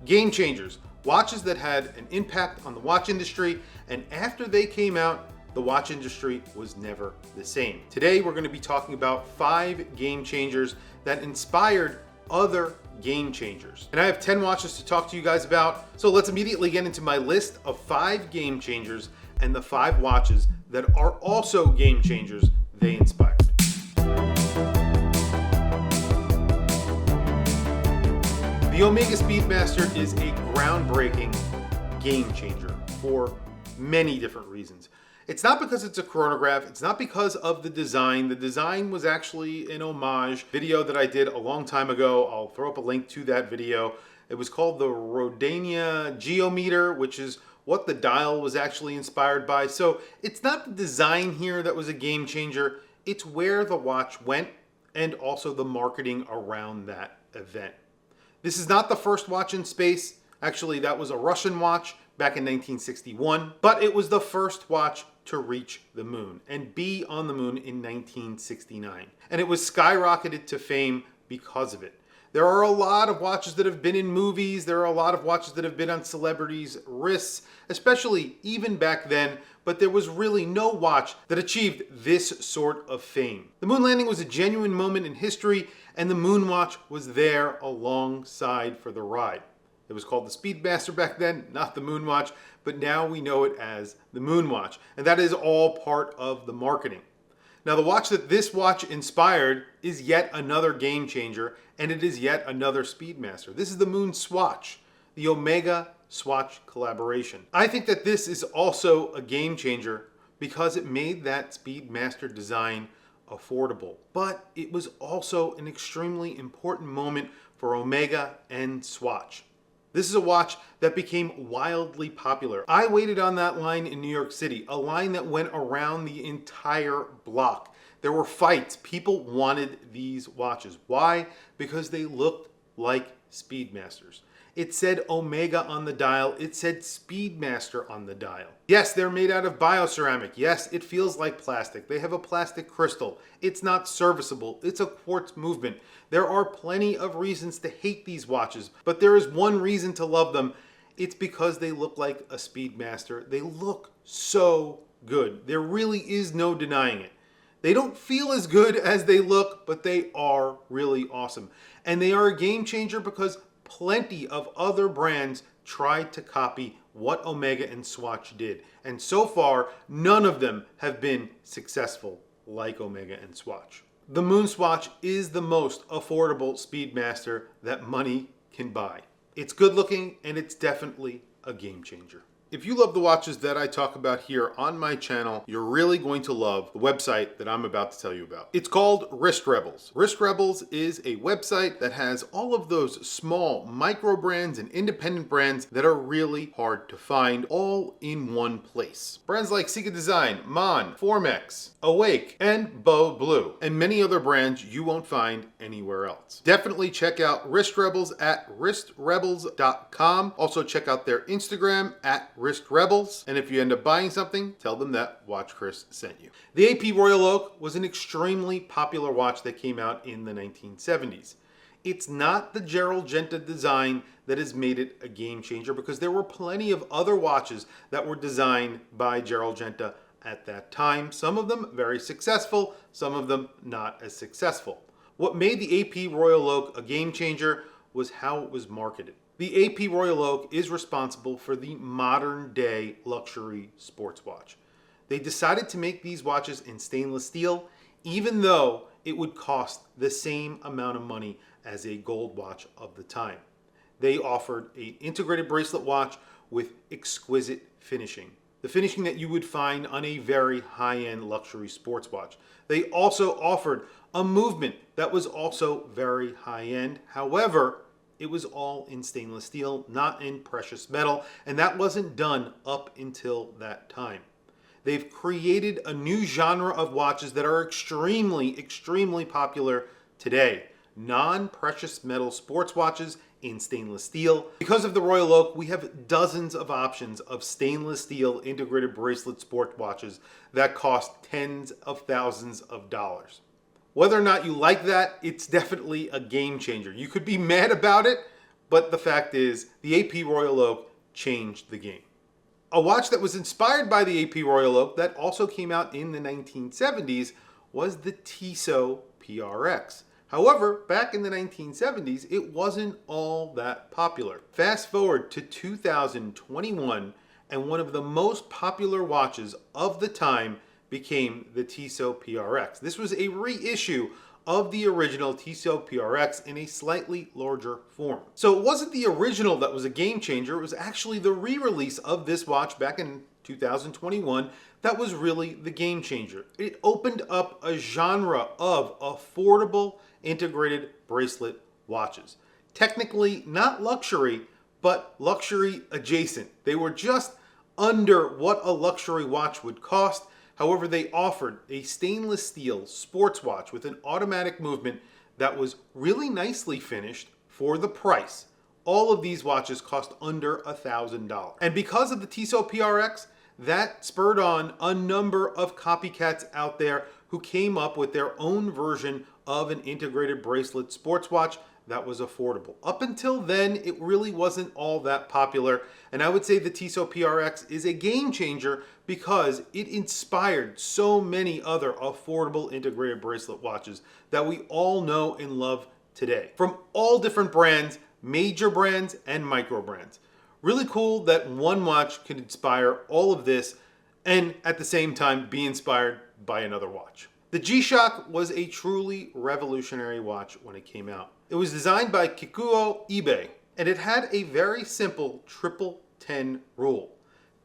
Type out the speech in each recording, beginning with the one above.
Game changers, watches that had an impact on the watch industry, and after they came out, the watch industry was never the same. Today, we're going to be talking about 5 game changers that inspired other game changers. And I have 10 watches to talk to you guys about, so let's immediately get into my list of 5 game changers and the 5 watches that are also game changers they inspired. The Omega Speedmaster is a groundbreaking game changer for many different reasons. It's not because it's a chronograph, it's not because of the design. The design was actually an homage video that I did a long time ago. I'll throw up a link to that video. It was called the Rodania Geometer, which is what the dial was actually inspired by. So it's not the design here that was a game changer, it's where the watch went and also the marketing around that event. This is not the first watch in space. Actually, that was a Russian watch back in 1961, but it was the first watch to reach the moon and be on the moon in 1969. And it was skyrocketed to fame because of it. There are a lot of watches that have been in movies. There are a lot of watches that have been on celebrities' wrists, especially even back then, but there was really no watch that achieved this sort of fame. The moon landing was a genuine moment in history, and the MoonSwatch was there alongside for the ride. It was called the Speedmaster back then, not the MoonSwatch, but now we know it as the MoonSwatch, and that is all part of the marketing. Now, the watch that this watch inspired is yet another game changer, and it is yet another Speedmaster. This is the MoonSwatch, the Omega Swatch collaboration. I think that this is also a game changer because it made that Speedmaster design affordable, but it was also an extremely important moment for Omega and Swatch. This is a watch that became wildly popular. I waited on that line in New York City, a line that went around the entire block. There were fights. People wanted these watches. Why? Because they looked like Speedmasters. It said Omega on the dial. It said Speedmaster on the dial. Yes, they're made out of bioceramic. Yes, it feels like plastic. They have a plastic crystal. It's not serviceable. It's a quartz movement. There are plenty of reasons to hate these watches, but there is one reason to love them. It's because they look like a Speedmaster. They look so good. There really is no denying it. They don't feel as good as they look, but they are really awesome. And they are a game changer because plenty of other brands tried to copy what Omega and Swatch did. And so far, none of them have been successful like Omega and Swatch. The MoonSwatch is the most affordable Speedmaster that money can buy. It's good looking and it's definitely a game changer. If you love the watches that I talk about here on my channel, you're really going to love the website that I'm about to tell you about. It's called Wrist Rebels. Wrist Rebels is a website that has all of those small micro brands and independent brands that are really hard to find all in one place. Brands like Seiko Design, Mon, Formex, Awake, and Beau Blue, and many other brands you won't find anywhere else. Definitely check out Wrist Rebels at wristrebels.com. Also check out their Instagram at Wrist Rebels, and if you end up buying something, tell them that WatchChris sent you. The AP Royal Oak was an extremely popular watch that came out in the 1970s. It's not the Gerald Genta design that has made it a game changer because there were plenty of other watches that were designed by Gerald Genta at that time. Some of them very successful, some of them not as successful. What made the AP Royal Oak a game changer was how it was marketed. The AP Royal Oak is responsible for the modern day luxury sports watch. They decided to make these watches in stainless steel, even though it would cost the same amount of money as a gold watch of the time. They offered an integrated bracelet watch with exquisite finishing. The finishing that you would find on a very high-end luxury sports watch. They also offered a movement that was also very high-end. However, it was all in stainless steel, not in precious metal, and that wasn't done up until that time. They've created a new genre of watches that are extremely, extremely popular today. Non-precious metal sports watches in stainless steel. Because of the Royal Oak, we have dozens of options of stainless steel integrated bracelet sport watches that cost tens of thousands of dollars. Whether or not you like that, it's definitely a game changer. You could be mad about it, but the fact is the AP Royal Oak changed the game. A watch that was inspired by the AP Royal Oak that also came out in the 1970s was the Tissot PRX. However, back in the 1970s, it wasn't all that popular. Fast forward to 2021, and one of the most popular watches of the time became the Tissot PRX. This was a reissue of the original Tissot PRX in a slightly larger form. So it wasn't the original that was a game changer, it was actually the re-release of this watch back in 2021 that was really the game changer. It opened up a genre of affordable integrated bracelet watches. Technically not luxury, but luxury adjacent. They were just under what a luxury watch would cost. However, they offered a stainless steel sports watch with an automatic movement that was really nicely finished for the price. All of these watches cost under $1,000. And because of the Tissot PRX, that spurred on a number of copycats out there who came up with their own version of an integrated bracelet sports watch that was affordable. Up until then, it really wasn't all that popular, and I would say the Tissot PRX is a game changer because it inspired so many other affordable integrated bracelet watches that we all know and love today. From all different brands, major brands and micro brands. Really cool that one watch could inspire all of this and at the same time be inspired by another watch. The G-Shock was a truly revolutionary watch when it came out. It was designed by Kikuo Ibe, and it had a very simple triple 10 rule.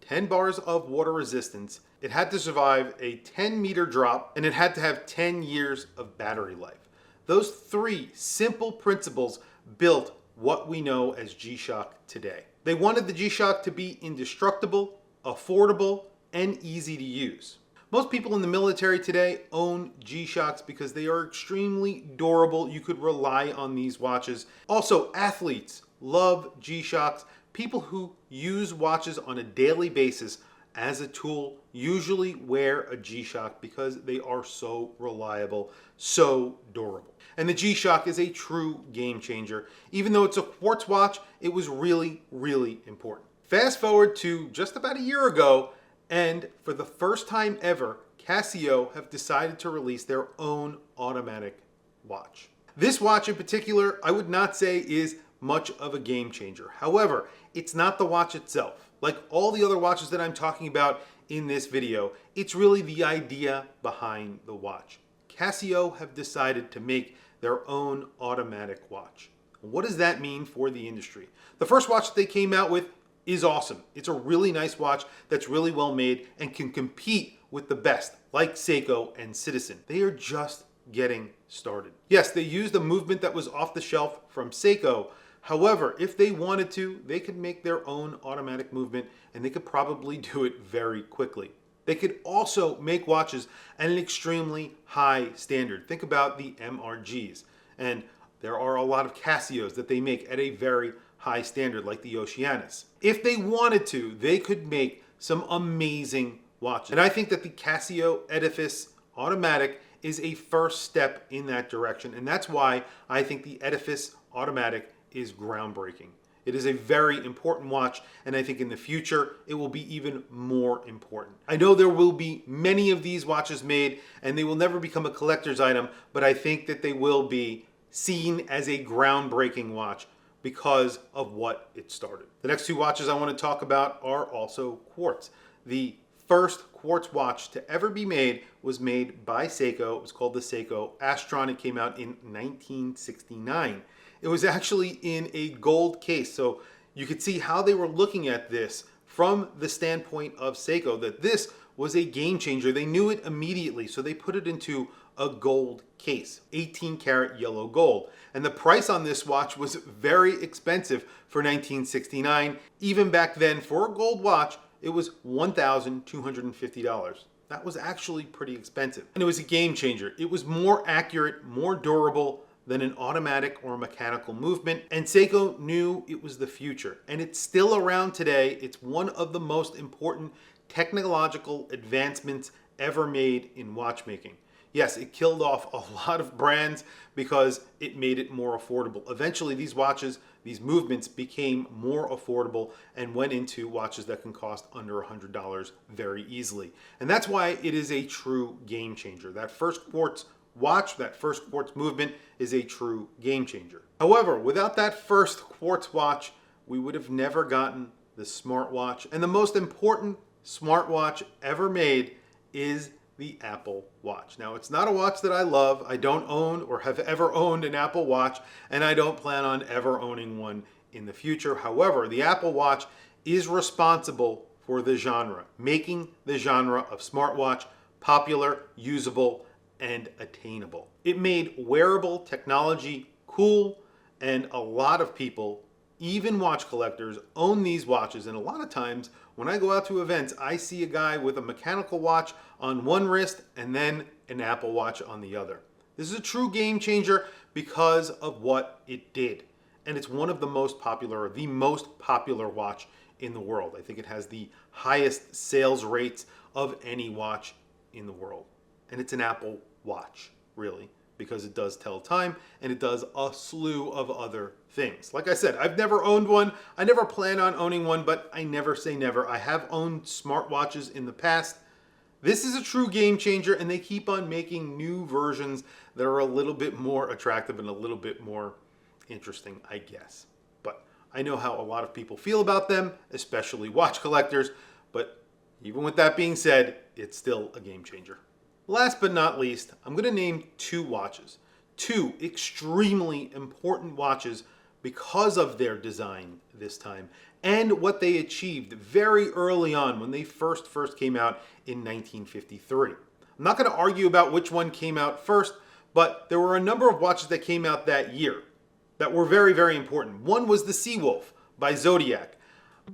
10 bars of water resistance, it had to survive a 10-meter drop, and it had to have 10 years of battery life. Those three simple principles built what we know as G-Shock today. They wanted the G-Shock to be indestructible, affordable, and easy to use. Most people in the military today own G-Shocks because they are extremely durable. You could rely on these watches. Also, athletes love G-Shocks. People who use watches on a daily basis as a tool usually wear a G-Shock because they are so reliable, so durable. And the G-Shock is a true game changer. Even though it's a quartz watch, it was really, really important. Fast forward to just about a year ago, and for the first time ever, Casio have decided to release their own automatic watch. This watch in particular, I would not say is much of a game changer. However, it's not the watch itself. Like all the other watches that I'm talking about in this video, it's really the idea behind the watch. Casio have decided to make their own automatic watch. What does that mean for the industry? The first watch that they came out with is awesome. It's a really nice watch that's really well made and can compete with the best, like Seiko and Citizen. They are just getting started. Yes, they used a movement that was off the shelf from Seiko. However, if they wanted to, they could make their own automatic movement and they could probably do it very quickly. They could also make watches at an extremely high standard. Think about the MRGs. And there are a lot of Casios that they make at a very high standard, like the Oceanus. If they wanted to, they could make some amazing watches. And I think that the Casio Edifice Automatic is a first step in that direction. And that's why I think the Edifice Automatic is groundbreaking. It is a very important watch, and I think in the future, it will be even more important. I know there will be many of these watches made, and they will never become a collector's item, but I think that they will be seen as a groundbreaking watch because of what it started. The next two watches I want to talk about are also quartz. The first quartz watch to ever be made was made by Seiko. It was called the Seiko Astron. It came out in 1969. It was actually in a gold case, so you could see how they were looking at this from the standpoint of Seiko, that this was a game changer. They knew it immediately, so they put it into a gold case, 18 karat yellow gold. And the price on this watch was very expensive for 1969. Even back then, for a gold watch, it was $1,250. That was actually pretty expensive. And it was a game changer. It was more accurate, more durable than an automatic or mechanical movement. And Seiko knew it was the future. And it's still around today. It's one of the most important technological advancements ever made in watchmaking. Yes, it killed off a lot of brands because it made it more affordable. Eventually, these watches these movements became more affordable and went into watches that can cost under $100 very easily. And that's why it is a true game changer. That first quartz watch, that first quartz movement is a true game changer. However, without that first quartz watch, we would have never gotten the smartwatch. And the most important smartwatch ever made is the Apple Watch. Now, it's not a watch that I love. I don't own or have ever owned an Apple Watch, and I don't plan on ever owning one in the future. However, the Apple Watch is responsible for the genre, making the genre of smartwatch popular, usable, and attainable. It made wearable technology cool, and a lot of people, even watch collectors, own these watches. And a lot of times when I go out to events, I see a guy with a mechanical watch on one wrist and then an Apple Watch on the other. This is a true game changer because of what it did. And it's one of the most popular, or the most popular watch in the world. I think it has the highest sales rates of any watch in the world. And it's an Apple Watch, really, because it does tell time and it does a slew of other things. Like I said, I've never owned one. I never plan on owning one, but I never say never. I have owned smartwatches in the past. This is a true game changer, and they keep on making new versions that are a little bit more attractive and a little bit more interesting, I guess. But I know how a lot of people feel about them, especially watch collectors. But even with that being said, it's still a game changer. Last but not least, I'm going to name two watches. Two extremely important watches because of their design this time and what they achieved very early on when they first came out in 1953. I'm not going to argue about which one came out first, but there were a number of watches that came out that year that were very, very important. One was the Seawolf by Zodiac.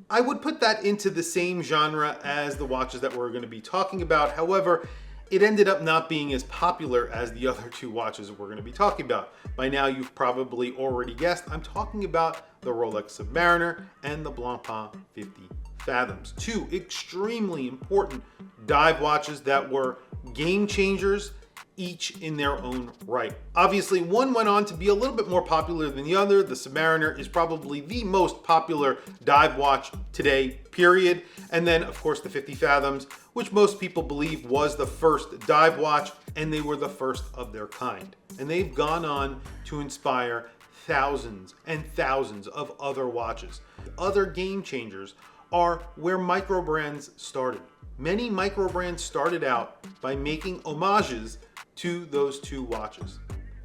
I would put that into the same genre as the watches that we're going to be talking about. However, it ended up not being as popular as the other two watches we're going to be talking about. By now, you've probably already guessed, I'm talking about the Rolex Submariner and the Blancpain 50 Fathoms. Two extremely important dive watches that were game changers, each in their own right. Obviously, one went on to be a little bit more popular than the other. The Submariner is probably the most popular dive watch today, period. And then, of course, the 50 Fathoms, which most people believe was the first dive watch, and they were the first of their kind. And they've gone on to inspire thousands and thousands of other watches. Other game changers are where micro brands started. Many micro brands started out by making homages to those two watches.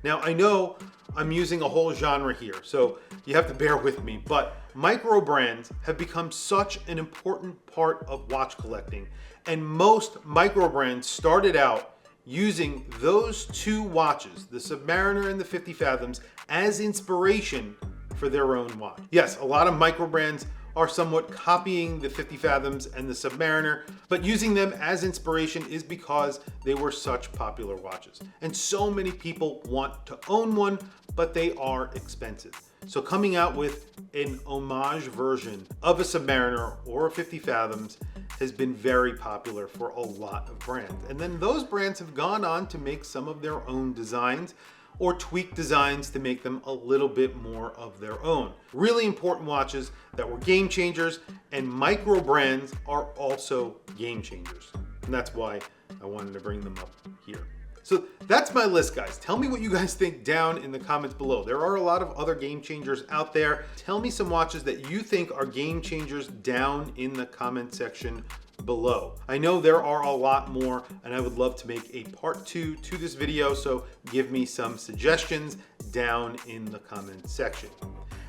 Now, I know I'm using a whole genre here, so you have to bear with me, but micro brands have become such an important part of watch collecting, and most micro brands started out using those two watches, the Submariner and the 50 Fathoms, as inspiration for their own watch. Yes, a lot of micro brands are somewhat copying the 50 Fathoms and the Submariner, but using them as inspiration is because they were such popular watches. And so many people want to own one, but they are expensive. So coming out with an homage version of a Submariner or a 50 Fathoms has been very popular for a lot of brands. And then those brands have gone on to make some of their own designs or tweak designs to make them a little bit more of their own. Really important watches that were game changers, and micro brands are also game changers. And that's why I wanted to bring them up here. So that's my list, guys. Tell me what you guys think down in the comments below. There are a lot of other game changers out there. Tell me some watches that you think are game changers down in the comment section below. I know there are a lot more, and I would love to make a part 2 to this video, so give me some suggestions down in the comment section.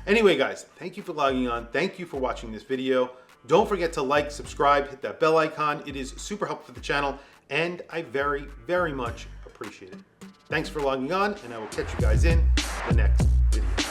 Anyway, guys, thank you for logging on. Thank you for watching this video. Don't forget to like, subscribe, hit that bell icon. It is super helpful for the channel, and I very, very much appreciate it. Thanks for logging on, and I will catch you guys in the next video.